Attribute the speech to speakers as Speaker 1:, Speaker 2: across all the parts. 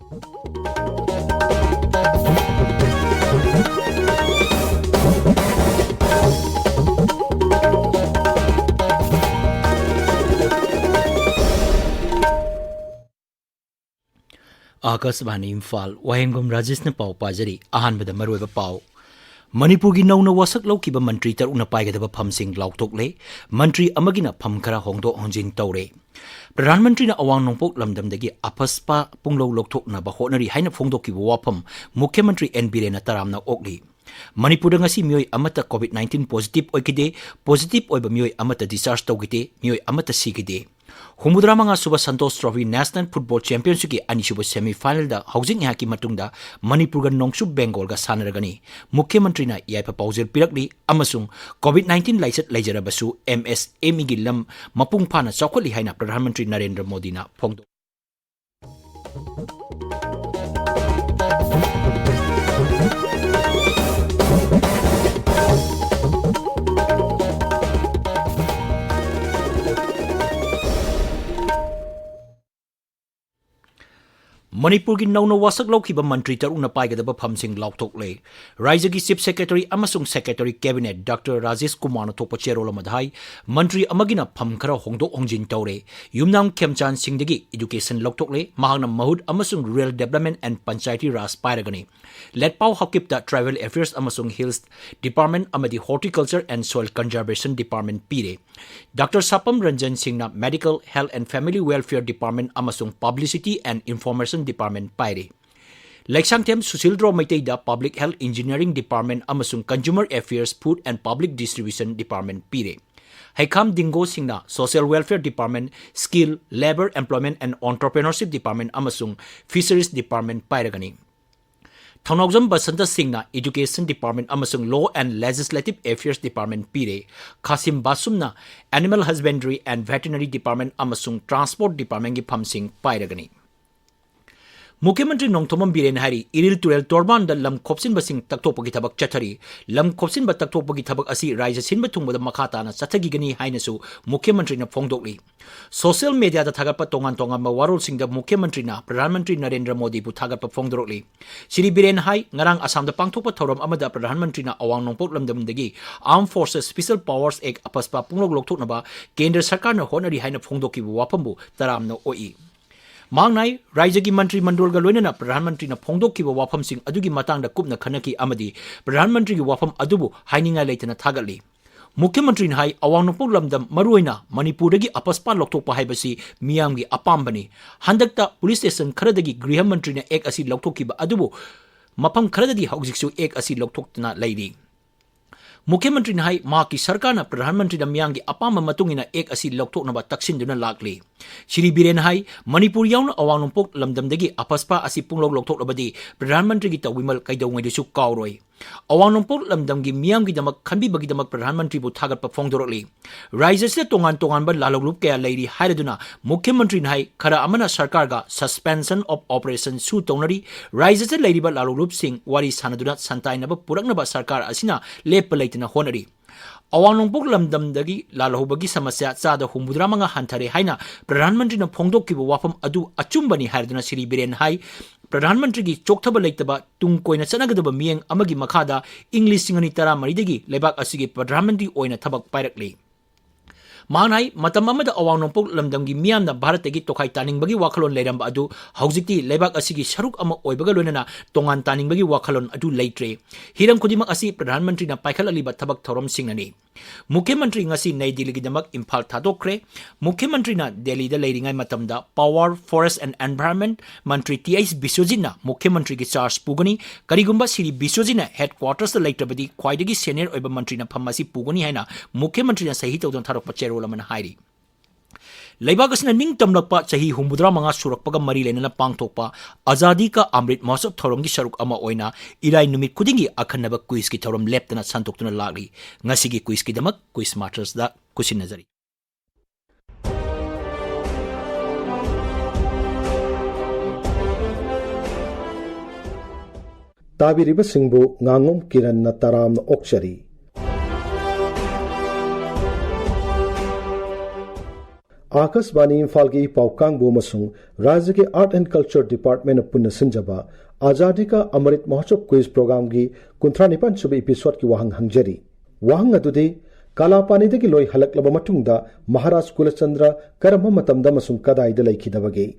Speaker 1: आकाशवाणी इम्फाल वाहेंगम राजेश ने पाव पाजरी अहानबद मरुब पाव मणिपुर की नौना वसक लौकिब मंत्री तरुना पाइगदब फमसिंग लाउथोकले मंत्री अमगिना फम खरा होंदो होंजिन तौरे प्रधानमंत्री अवांग नोंपोक लमदमदगी अपस्पा पुंगलो लौथोकनब होटनरी हाइना फोंदोकिब वाफम मुख्यमंत्री एन बीरेन तरामना ओकली मणिपुर ngasi मियोय अमता कोविड-19 पॉजिटिव ओइकिदे पॉजिटिव ओइब मियोय अमता डिस्चार्ज तौगिदे मियोय अमता सिगिदे हुमुद्रा मंगा सुबह संतोष ट्रॉफी नेशनल फुटबॉल चैंपियनशिप की अनिसुब सेमीफाइनल दा हौजिंग यहाँ की मतुंगदा मणिपुर गा नोंगसुब बेंगोल गा सानरगनी मुख्यमंत्री ना याइपा पाउजर पिरकली अमसुंग कोविड-19 लाइसत लाइजरबसु एमएसएमई गी लम मपुंग फाना चौखली हाइना प्रधानमंत्री नरेंद्र मोदी ना फोंगदो मणिपुर की नौना वासक लौकिब मंत्री तरुना पाइगदब फमसिंग लाउथोकले राज्य की चीफ सेक्रेटरी अमसुंग secretary cabinet doctor Rajesh Kumar थोप चेरोल मधाई मंत्री अमगिना फम खरा होंदो होंजिन तौरे युमनाम खेमचान सिंहदगी एजुकेशन लौथोकले महांगना महुद अमसुंग rural development and panchayati raj पाइरगनी लेटपाउ हकिप्ता ट्राइबल अफेयर्स अमसुंग हिल्स डिपार्टमेंट अमदी horticulture and soil conservation department पीरे doctor Sapam Ranjan Singh medical health and family welfare department अमसुंग पब्लिसिटी एंड इंफॉर्मेशन डिपार्टमेंट पाइरे लेक्सांगथेम सुशीलद्रो मैतेदा पब्लिक हेल्थ इंजीनियरिंग डिपार्टमेंट अमसुंग consumer affairs food and public distribution department पीरे हैखाम दिंगो सिंगना social welfare department skill labour employment and entrepreneurship department अमसुंग fisheries department पाइरगनी थौनौजम बसंत सिंगना education department अमसुंग law and legislative affairs department पीरे खासिम बासुमना animal husbandry and veterinary department अमसुंग ट्रांसपोर्ट डिपार्टमेंट की फमसिंग पाइरगनी मुख्यमंत्री नोंथोमम बीरेन हारी इरिल तुरेल तोरबान द लम खोपसिन बसिंग तकथोपगी थबक चथरी लम खोपसिन ब तकथोपगी थबक असी राज्य सिनब थुंगबद मखाताना चथगिगनी हाइनसु मुख्यमंत्री न फोंगदोकली सोशल मीडिया द थागप तोंगान तोंगान वारोल सिंग द मुख्यमंत्री ना प्रधानमंत्री नरेंद्र मोदी बु थागप फोंगदोकली श्री बीरेन हाई ngarang असम द पांगथोप थौरम अमदा प्रधानमंत्री ना अवांग नोंपोक लमदमदगी आर्म फोर्सेस स्पेशल पावर्स एक अपस्पा पुंगलोक लोकथोकनबा केंद्र सरकार न होनरी हाइना फोंगदोकी वाफमबु तरामनो ओई मांगनाई राज्य की मंत्री मंडल का लोइनना प्रधानमंत्री फोंदोखिब वाफमसिंग अदुगी मतंगदा कुपना खनकी अमदी प्रधानमंत्री की वाफम अदुबु हाइनिंगा लेतना थागली मुख्यमंत्री हाई अवांग नोंपोक लमदम मरुइना मणिपुर की अपस्पा लोकथोकपा हाइबसी मियामगी अपाम्बनी हंदकता पुलिस स्टेशन खरदगी गृह मंत्री ने एक असि लोकथोकिब अदुबु मफम खरदगी हौजिकसु एक असि लोकथोकतना लैरी मुख्यमंत्री हाई मा की सरकार ने प्रधानमंत्री मियाम की अपाम मतुंगिना एक असि लौथोकनबा तक्सिनदुना लागली श्री बीरेन हाई मणिपुर याउन अवांग नोंपोक लमदमदगी अपस्पा असि पुंगलोक लौथोकलबदी प्रधानमंत्री की तविमल कैदौंगैदसु काउरोय अवांग नोंपोक लमदमगी मियाम की दमक खनबीबगी दमक प्रधानमंत्री बु थागत फोंदोरकली राज्य से तोंगान तोंगान लालौलुप कया लैरी हाइरदुना मुख्यमंत्री हाई खरा अमना सरकार का सस्पेंशन ऑफ ऑपरेशन सु तौनरी राज्य से लैरिबा लालौलुप सिंह वारी सानदुना संताइनब पुरकनबा सरकार असिना लेप लैतना होनरी अवांग नोंपोक लमदमदगी लालहौबगी समस्या चाद हुमुद्रा मंगा हंथरे हाइना प्रधानमंत्री न फोंदोकिब वाफम अदु अचुंबनी हाइरदुना श्री बीरेन हाई प्रधानमंत्री की चोक्थब लेतबा तुंग कोइना चनगदब मियंग अमगी मखादा इंग्लिश सिंगनी तरा मरिदगी लेबाक असिगी प्रधानमंत्री ओइना थबक पाइरकली मानाई मतम अमद अवांग नोंपोक लमदमगी मियामना भारत की तोखाई तानिंगबगी वाखलोन लेरंबा अदु हौजिकती लेबाक असिगी सरुक अमा ओइबगा लोइनना तोंगान तानिंगबगी वाखलोन अदु लेट्रे हिरम खुदिमक असी प्रधानमंत्री ना पाइखललिबा थबक थौरम सिंगनी मुख्यमंत्री ngasi नई दिल्ली की दमक इम्फाल थादोक्रे मुख्यमंत्री ना दिल्ली दा लेरिंगाई मतमदा पावर फॉरेस्ट एंड एनवायरनमेंट मंत्री टीएस बिश्वजित मुख्यमंत्री की चार्ज पुगनी करिगुंबा श्री बिश्वजित हेडक्वार्टर्स लेटबदी ख्वाइदगी सीनियर ओइबा मंत्री ना फम्मासी पुगनी हाइना मुख्यमंत्री ना सही तौदन थारोक चेरोल अमन हाइरी लेबाक असना निंग तमलकपा चाही हुमुद्रा मंगा सुरकपगा मरी लेनना पांगथोकपा आजादी का अमृत महोत्सव थौरम की सरुक अमा ओइना इराई नुमित खुदिंगी अखन्नब क्विज की थौरम लेप्तना संतोक्तुना लागली ngasi क्विज की दमक क्विज मास्टर्स दा कुसिन नजरी
Speaker 2: ताबिरिब सिंबु nganngom kiran na taram na okchari Akashvani Imphal की पाउकांग बोमसुंग राज्य के आर्ट एंड कल्चर डिपार्टमेंट पुनः सिंजबा आजादी का अमृत महोत्सव क्विज प्रोग्राम की 39 सुब एपिसोड की वाहंग हंगजरी वाहंग अदुदि कालापानी दगी लोई हलकलब मतुंगदा महाराज कुलचंद्र करम मतमदा मसुंग कदाइदा लैखिदबगे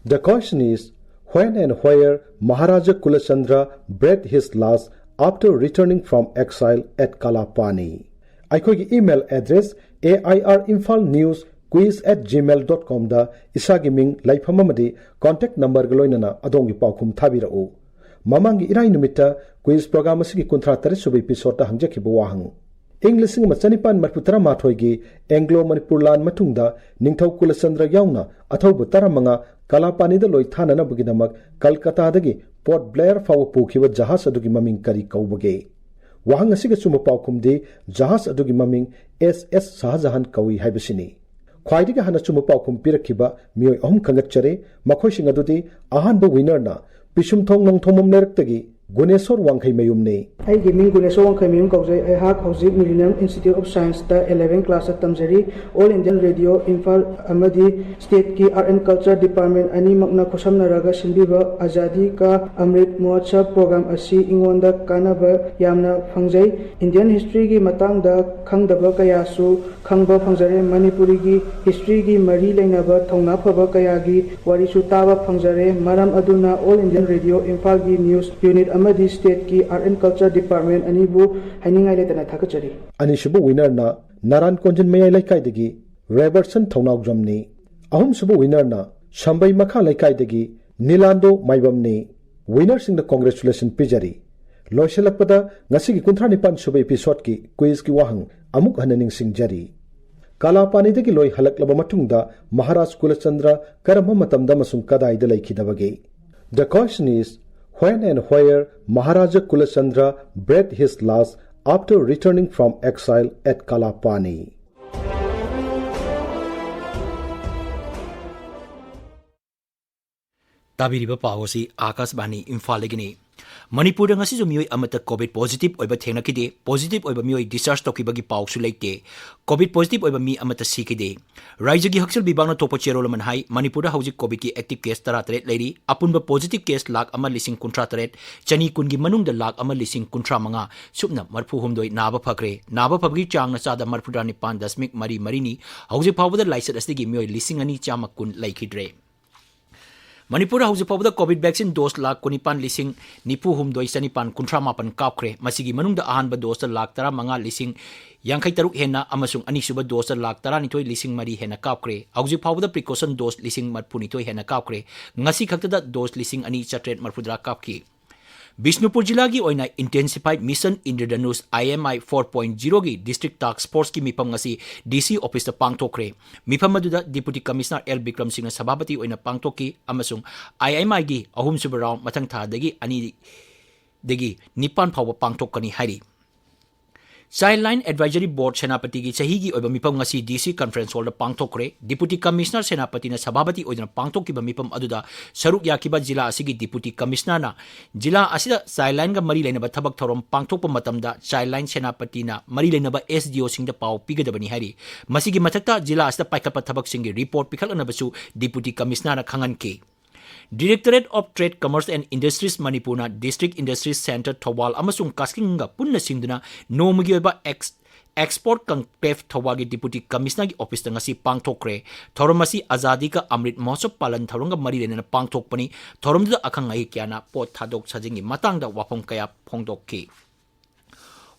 Speaker 2: द question is when and where Maharaja Kulachandra breathed his last after returning from exile at Kalapani. Aikogi email address airinfalnewsquiz@gmail.com da isagi ming laifamamadi contact number galoinana adongi paukhum thabirao. Mamangi irai numita quiz program asigi kunthra tare subi episode ta hangjakibu wahang. English sing machanipan marputara mathoigi Anglo Manipur lan matungda Ningthau Kulachandra yauna athaubu taramanga Kalapani da loi thana na bugidamak Kolkata dagi Port Blair fawa pukhiba jahas adugi maming kari kaubage. Wahang asiga suma paukumdi jahas adugi maming SS Shahjahan kawi haibasini. Khwaidiga hana suma paukum pirakhiba mioi ahum khangatchare makhoi sing adudi ahanba winner na Pisumthong nongthomom lerektagi Guneswar Wangkhai Mayumne.
Speaker 3: I gaming Guneswar Wangkhai Mayum kaujai I hak hauzik Millennium Institute of Science da 11 class tamjari All Indian Radio Imphal amadi state ki art and culture department ani makna khosamnaraga sinbiba Azadi ka Amrit Mahotsav program asi ingonda kanaba yamna phangjai Indian history gi matang da khangdaba kaya su khangba phangjare Manipuri gi history gi mari leinaba thongna phaba kaya gi wari su taba phangjare maram aduna All Indian Radio Imphal gi news unit amadi state ki art and culture department anibu hainingai letana thakachari
Speaker 2: Anishubu winner na Naran Konjan Mayai Laikai degi Robertson Thonau Jamni Ahum subu winner na Shambai Makha Laikai degi Nilando Maibamni winner sing the congratulation pijari Loishalakpada ngasi ki 39 subu episode ki quiz ki wahang amuk hananing singjari Kalapani degi loi halaklaba matungda Maharaj Kulachandra karama matamda masung kadaida laikhidabage. The question is when and where Maharaja Kulachandra breathed his last after returning from exile at Kalapani.
Speaker 1: Tabiriba Pawasi Akasbani Imphal Manipur ngasi jo mioi amata COVID positive oiba thengna kide positive oiba mioi discharge tokibagi pausu leite COVID positive oiba mi amata sikide Raija gi haksal bibangna topo cherolaman hai Manipur da hauji COVID ki active case 33 leiri apunba positive case lakh ama lising 38 chani kungi manung da lakh ama lising 35 subna marphu humdoi naba phakre naba phagi changna chada marphu dani 5.3 ni hauji phawda laisat asigi mioi lising ani chama kun laikhidre Manipur hauji pawda COVID vaccine dose lakh kunipan lising nipu humdoi sanipan kuntra mapan kapkre masigi manungda ahanba dose lakh tara manga lising yankai taruk hena amasung anisuba dose lakh tara nitoi lising mari hena kapkre hauji pawda precaution dose lising marpuni toi hena kapkre ngasi khakta dose lising ani chatret marpudra kapki Bishnupur Jilla gi oina intensified mission Indradhanus IMI 4.0 gi district task force ki mipam ngasi DC office ta pangtokre mipam aduda deputy commissioner L Bikram Singh na sabhabati oina pangtoki amasung IMI gi ahum suba round mathang tha dagi ani dagi nipan phawa pangtokani hari Childline Advisory Board Senapati gi chahi gi oiba mipam ngasi DC conference hall da pangtokre deputy commissioner Senapati na sabhabati oina pangtoki ba mipam aduda saruk yakiba jila asigi deputy commissioner na jila asida Childline ga mari leinaba thabak thorom pangtokpa matamda Childline Senapati na mari leinaba SDO sing da paw pigadabani hari masigi mathakta jila asida paikapa thabak sing gi report pikhalana basu deputy commissioner na khangan ke Directorate of Trade, Commerce and Industries Manipur District Industries Center Thawal amasung kaskinga punna singduna nomagi oiba export conclave Thawagi Deputy Commissioner gi office ngasi pangthokre thoromasi Azadi ka Amrit Mahotsav palan tharonga mari lena pangthokpani thoromda akhangai kyana pot thadok sajingi matangda wapom kaya phongdokki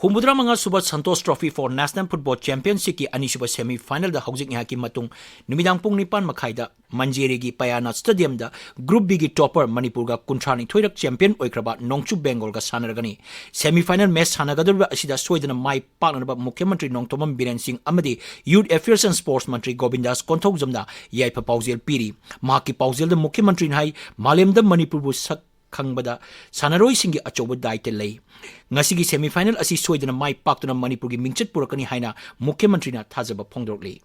Speaker 1: Humudra manga suba Santos Trophy for National Football Championship ki ani suba semi final da haujik nya ki matung numidang pung nipan makhai da Manjeri gi Payana Stadium da Group B gi topper Manipur ga kuntrani thoirak champion oikraba Nongchu Bengal ga sanaragani semi final match sanagadurba asida soidana mai paknaba Mukhyamantri Nongtomam Biren Singh amadi Youth Affairs and Sports Mantri Govindas Konthokjamda yaipa paujel piri maki paujel da Mukhyamantri hai malem da Manipur bu sak Kangbada Sanaroi Singi Achoba Daite Lay Ngasigi semi final asi soidana mai paktuna Manipur gi mingchet purakani haina Mukhyamantri na thajaba phongdorli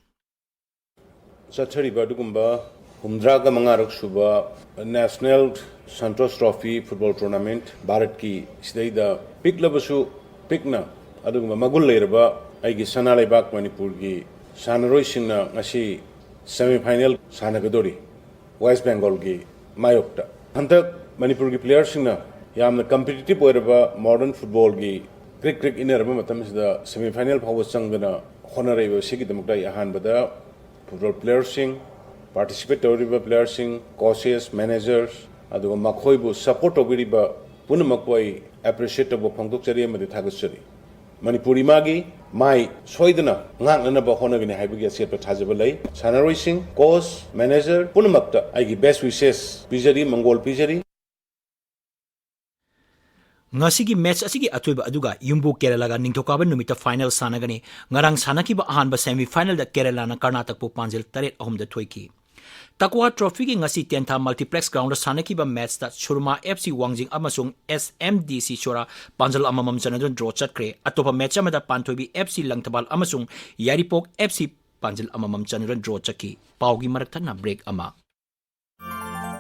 Speaker 4: Sathari badugumba humdraga mangarak suba National Santos Trophy Football Tournament Bharat ki sidaida piklabasu pikna adugumba magul leiraba aigi sana leibak Manipur gi Sanaroi singna ngasi semi-final sanagadori West Bengal gi mayokta hantak Manipur gi players singna yamna competitive oiraba modern football gi crick ineraba matam sida semi-final phawa changna honorable sigi damukta yahan bada football players sing participate tawriba players sing coaches managers aduga makhoi bu support obiriba punamakoi appreciate bo phangdok chari amadi thagachari Manipuri magi mai soidana ngangnana ba honagini haibagi setpa thajaba lai sanaroi sing coach manager punamakta aigi best wishes pijari mongol pijari
Speaker 1: ngasigi match asigi atoiba aduga yumbu Kerala ga ningthokaba numita final sanagani ngarang sanakiba ahanba semi final da Kerala na Karnataka pu panjil 3-3 da thoiki Takwa Trophy ki ngasi 10th multiplex ground da sanakiba match da Churma FC Wangjing amasung SMDC Chora panjal amamam chanadon draw chatkre atopa match amada Panthoibi FC Langtabal amasung Yaripok FC panjal amamam chanadon draw chaki paugi marakta na break ama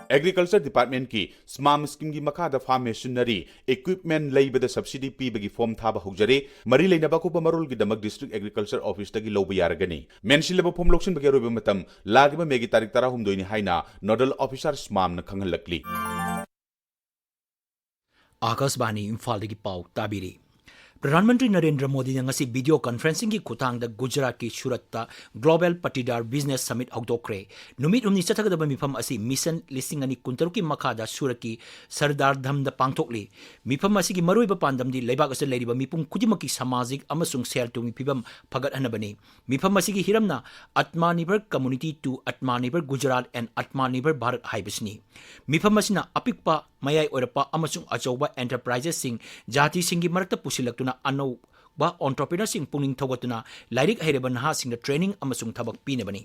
Speaker 5: Agriculture Department की smart scheme की मखादा farm machinery equipment लेबद subsidy पीबगी form थाबा होजरे मरी लेनबा को मरोल की दमक डिस्ट्रिक्ट एग्रीकल्चर ऑफिस तगी लोब यारगनी मेंशिलब फॉर्म लोक्सन बगे रोबे मतम लागिबा मेगी तारीख 10 हुमदोइनी हाइना नोडल ऑफिसर स्माम न खंगलकली
Speaker 1: आकाशवाणी इम्फाल की पाव ताबिरी प्रधानमंत्री नरेंद्र मोदी ने ngasi video conferencing की खुतांग द गुजरात की सूरत ग्लोबल पटीदार बिजनेस समिट हौदोक्रे नुमित उमनी चथगदब मिफम असि मिशन लिसिंग अनि कुंतरु की मखादा सूरत की सरदार धम द पांगथोकली मिफम असि की मरोइब पांदम दि लेबाक अस लेरिबा मिपुम कुदिमकी सामाजिक अमसुंग सेल तुंग फिबम फगत हनबनी मिफम असि की हिरमना आत्मनिर्भर कम्युनिटी टू आत्मनिर्भर गुजरात एंड आत्मनिर्भर भारत हाइबसनी मिफम असिना अपिकपा mayai orapa amasung achauba enterprises sing jati singi marakta pusilaktuna anau ba entrepreneur sing puning thogatuna lairik haireba naha sing the training amasung thabak pinebani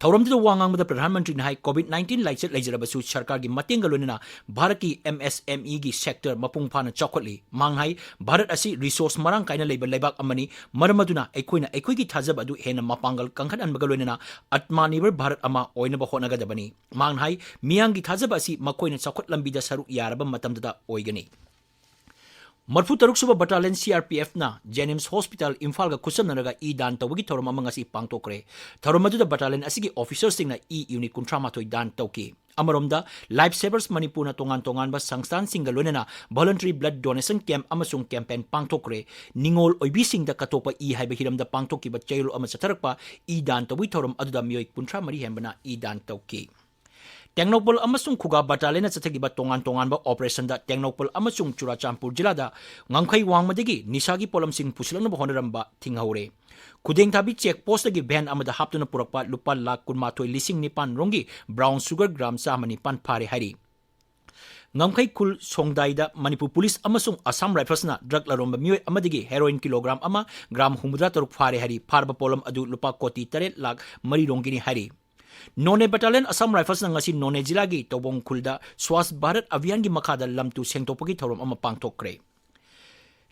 Speaker 1: thauramdu wangang da pradhan mantri nai covid-19 laichet leijarabasu sarkar gi mateng galonina bharat ki MSME gi sector mapung phana chokotli manghai bharat asi resource marang kaina leiba leibak amani maramaduna ekoi gi thajab adu hena mapangal kangkhan an bagalonina atmanirbhar bharat ama oina ba honaga dabani manghai miyang gi thajab asi makoina chokot lambi da saru yaraba matamda oigani Marfu Taruk Suba Battalion CRPF na Jenims Hospital Imphal ga kusam naraga e dan tawagi thorom amang asi pangtokre thorom adu da battalion asigi officers sing na e unit kuntra matoi dan tawki amaromda life savers Manipur na tongan ba sangstan singalonena voluntary blood donation camp amasung campaign pangtokre ningol oibi sing da katopa e haiba hiram da pangtoki ba chaylo ama chatharakpa e dan tawi thorom adu da miyoi kuntra mari hembana e dan tawki Tengnopol amasung Khuga Battalion chathagiba tongan ba operation da Tengnopol amasung Churachampur jila da ngangkhai wangmadagi nisagi polam sing pusilangna honaramba thinghaure Kudeng thabi check post gi ban amada haptuna purakpa lupa lakh kunmathoi lising nipan rongi brown sugar gram samani pan phare hari ngamkhai kul songdai da Manipur police amasung Assam rifles na drug laromba mioi amadagi heroin kilogram ama gram 103 phare hari pharba polam adu lupa koti 3 lakh mari rongini hari None Battalion Assam Rifles na ngasi None Jilagi Tobong Kulda Swas Bharat Avian gi makada lamtu sengtopagi thorom ama pangtokre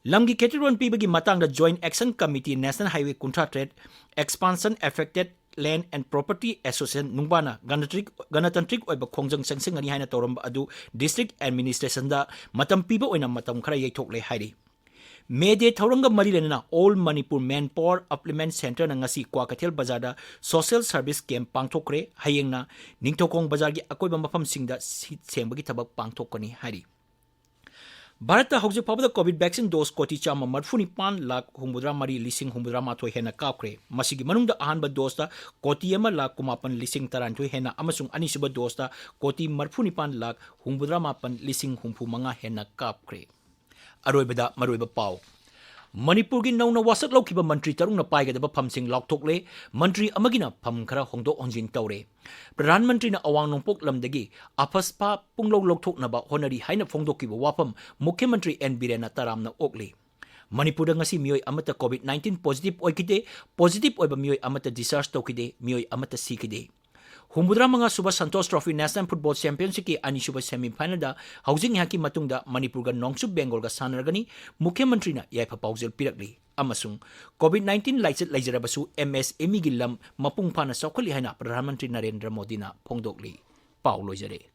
Speaker 1: Lamgi Ketirwan Pibagi matang da Joint Action Committee National Highway Kuntra Trade Expansion Affected Land and Property Association Nungbana Ganatantrik oiba khongjang sangsing ani haina torom adu District Administration da matam piba oina matam khara yaithokle hairi Mede Tauranga Marilena All Manipur Manpower Upliftment Center na ngasi Kwakathel Bazar da Social Service Camp pangthokre hayengna Ningthokong Bazar gi akoiba mafam singda sengbagi thabak pangthokani hari Bharat ta hojik phabada COVID vaccine dose koti chama marfuni pan lakh humudra mari lising humudra mathoi hena kapkre masigi manungda ahanba dose ta koti ama lakh kumapan lising tarantoi hena amasung anisuba dose ta koti marfuni pan lakh humudra mapan lising humpu manga hena kapkre Aroibada Maroiba Pau Manipur gi nauna wasak laukiba mantri tarungna paigada phamsing laukthokle mantri amagina pham khara hongdo onjin tawre Pradhan Mantri na awang nongpok lamdagi apaspa punglog lokthokna ba honari haina phongdokiba wapam Mukhyamantri N Birena taramna okle Manipur da ngasi miyoi amata COVID-19 positive oiba miyoi amata discharge tawkide miyoi amata sikide Humudra mga suba Santos Trophy National Football Championship ki ani suba semi final da housing haki matungda Manipur ga Nongsub Bengal ga sanargani Mukhyamantri na yaipa paujel pirakli amasung COVID-19 laichet laijarabasu MSME gi lam mapung phana saukali haina Pradhan Mantri Narendra Modi na phongdokli pau loijare